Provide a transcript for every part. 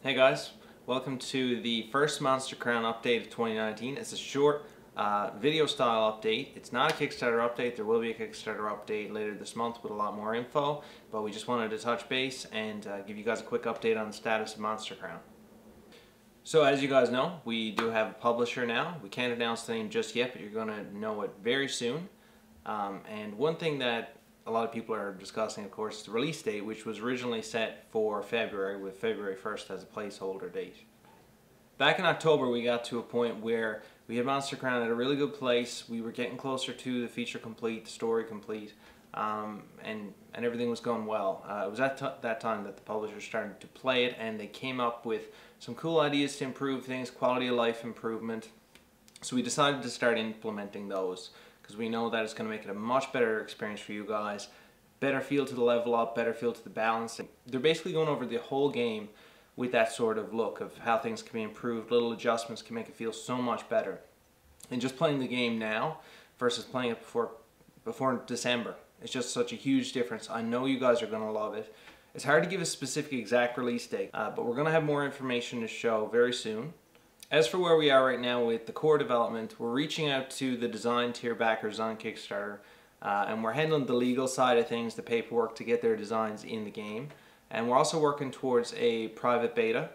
Hey guys, welcome to the first Monster Crown update of 2019. It's a short video style update. It's not a Kickstarter update. There will be a Kickstarter update later this month with a lot more info, but we just wanted to touch base and give you guys a quick update on the status of Monster Crown. So as you guys know, we do have a publisher now. We can't announce the name just yet, but you're going to know it very soon. And one thing that a lot of people are discussing, of course, is the release date, which was originally set for February, with February 1st as a placeholder date. Back in October, we got to a point where we had Monster Crown at a really good place. We were getting closer to the feature complete, the story complete, and everything was going well. It was at that time that the publisher started to play it, and they came up with some cool ideas to improve things, quality of life improvement. So we decided to start implementing those, because we know that it's going to make it a much better experience for you guys. Better feel to the level up, better feel to the balance. They're basically going over the whole game with that sort of look of how things can be improved. Little adjustments can make it feel so much better. And just playing the game now versus playing it before December, it's just such a huge difference. I know you guys are going to love it. It's hard to give a specific exact release date, but we're going to have more information to show very soon. As for where we are right now with the core development, we're reaching out to the design tier backers on Kickstarter, and we're handling the legal side of things, the paperwork to get their designs in the game. And we're also working towards a private beta.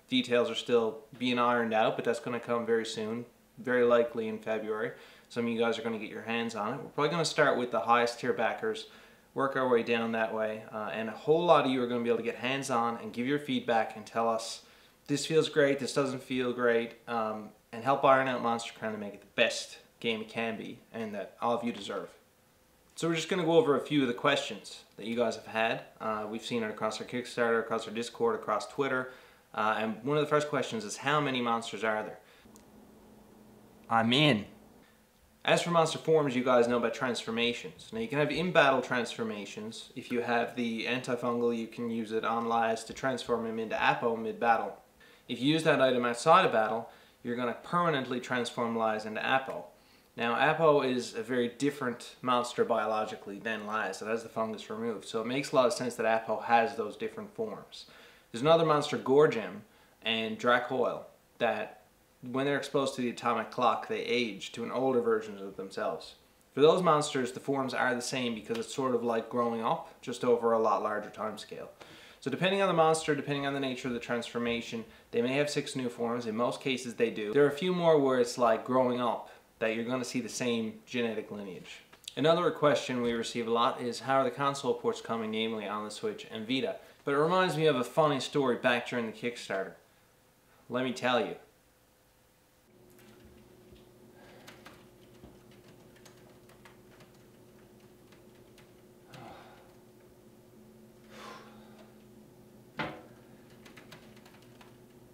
Details are still being ironed out, but that's going to come very soon, very likely in February. Some of you guys are going to get your hands on it. We're probably going to start with the highest tier backers, work our way down that way, and a whole lot of you are going to be able to get hands on and give your feedback and tell us, this feels great, this doesn't feel great, and help iron out Monster Crown to make it the best game it can be and that all of you deserve. So we're just going to go over a few of the questions that you guys have had. We've seen it across our Kickstarter, across our Discord, across Twitter, and one of the first questions is, how many monsters are there? I'm in. As for monster forms, you guys know about transformations. Now you can have in-battle transformations. If you have the antifungal, you can use it on Laz to transform him into Apo mid-battle. If you use that item outside of battle, you're going to permanently transform Laz into Apo. Now Apo is a very different monster biologically than Laz. It has the fungus removed, so it makes a lot of sense that Apo has those different forms. There's another monster, Gorgem and Dracoil, that when they're exposed to the atomic clock, they age to an older version of themselves. For those monsters, the forms are the same because it's sort of like growing up, just over a lot larger time scale. So depending on the monster, depending on the nature of the transformation, they may have 6 new forms. In most cases they do. There are a few more where it's like growing up, that you're going to see the same genetic lineage. Another question we receive a lot is, how are the console ports coming, namely on the Switch and Vita? But it reminds me of a funny story back during the Kickstarter. Let me tell you.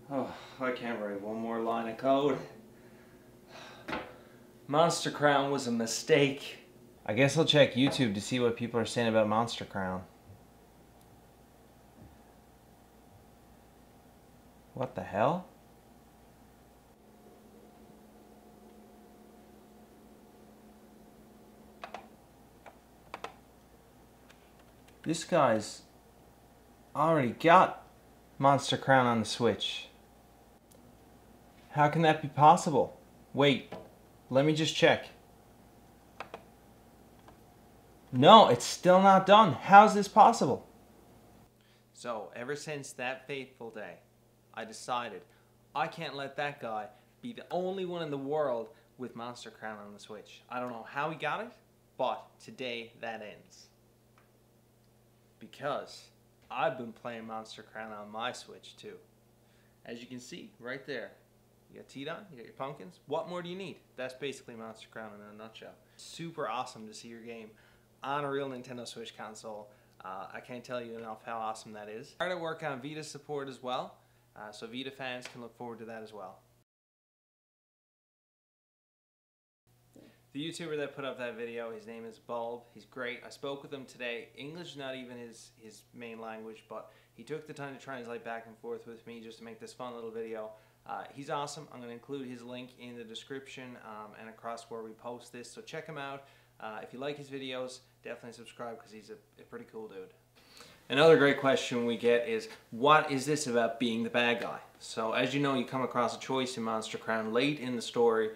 Oh, I can't write one more line of code. Monster Crown was a mistake. I guess I'll check YouTube to see what people are saying about Monster Crown. What the hell? This guy's already got Monster Crown on the Switch. How can that be possible? Wait, let me just check. No, it's still not done. How's this possible? So, ever since that fateful day, I decided I can't let that guy be the only one in the world with Monster Crown on the Switch. I don't know how he got it, but today that ends. Because I've been playing Monster Crown on my Switch too. As you can see, right there. You got Tidon, you got your pumpkins. What more do you need? That's basically Monster Crown in a nutshell. Super awesome to see your game on a real Nintendo Switch console. I can't tell you enough how awesome that is. I started to work on Vita support as well, so Vita fans can look forward to that as well. The YouTuber that put up that video, his name is Boulb. He's great. I spoke with him today. English is not even his main language, but he took the time to translate back and forth with me just to make this fun little video. He's awesome. I'm going to include his link in the description and across where we post this, so check him out. If you like his videos, definitely subscribe because he's a pretty cool dude. Another great question we get is, what is this about being the bad guy? So as you know, you come across a choice in Monster Crown late in the story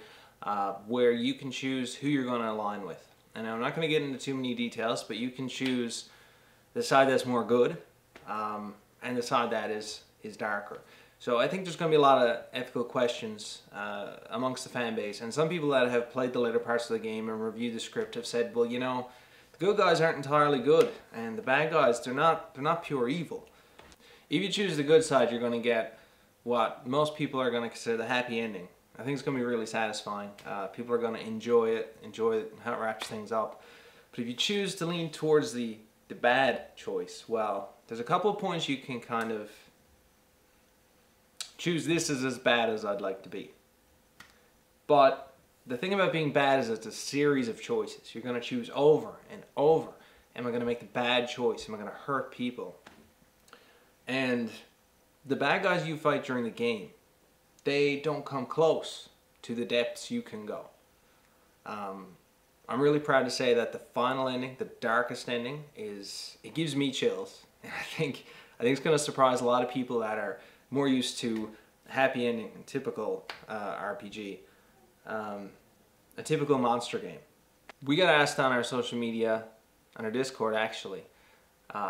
where you can choose who you're going to align with. And I'm not going to get into too many details, but you can choose the side that's more good and the side that is darker. So I think there's going to be a lot of ethical questions amongst the fan base. And some people that have played the later parts of the game and reviewed the script have said, well, you know, the good guys aren't entirely good, and the bad guys, they're not pure evil. If you choose the good side, you're going to get what most people are going to consider the happy ending. I think it's going to be really satisfying. People are going to enjoy how it wraps things up. But if you choose to lean towards the bad choice, well, there's a couple of points you can kind of choose. This is as bad as I'd like to be. But the thing about being bad is it's a series of choices. You're going to choose over and over. Am I going to make the bad choice? Am I going to hurt people? And the bad guys you fight during the game, they don't come close to the depths you can go. I'm really proud to say that the final ending, the darkest ending, it gives me chills. And I think it's going to surprise a lot of people that are more used to happy ending, typical RPG. A typical monster game. We got asked on our social media, on our Discord actually,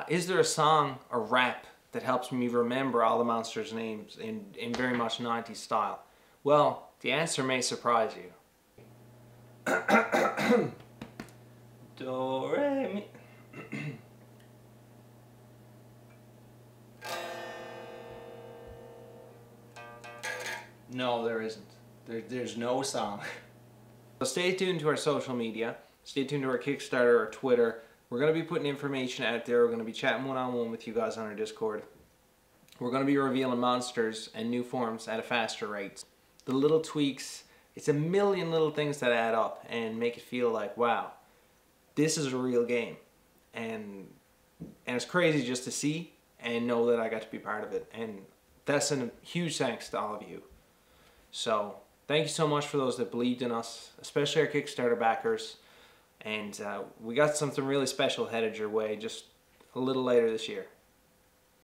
is there a song or rap that helps me remember all the monsters' names in very much 90s style? Well, the answer may surprise you. Do, re, mi. No, there isn't. There's no song. So stay tuned to our social media. Stay tuned to our Kickstarter or Twitter. We're going to be putting information out there. We're going to be chatting one-on-one with you guys on our Discord. We're going to be revealing monsters and new forms at a faster rate. The little tweaks, it's a million little things that add up and make it feel like, wow, this is a real game. And it's crazy just to see and know that I got to be part of it. And that's a huge thanks to all of you. So thank you so much for those that believed in us, especially our Kickstarter backers. And we got something really special headed your way just a little later this year.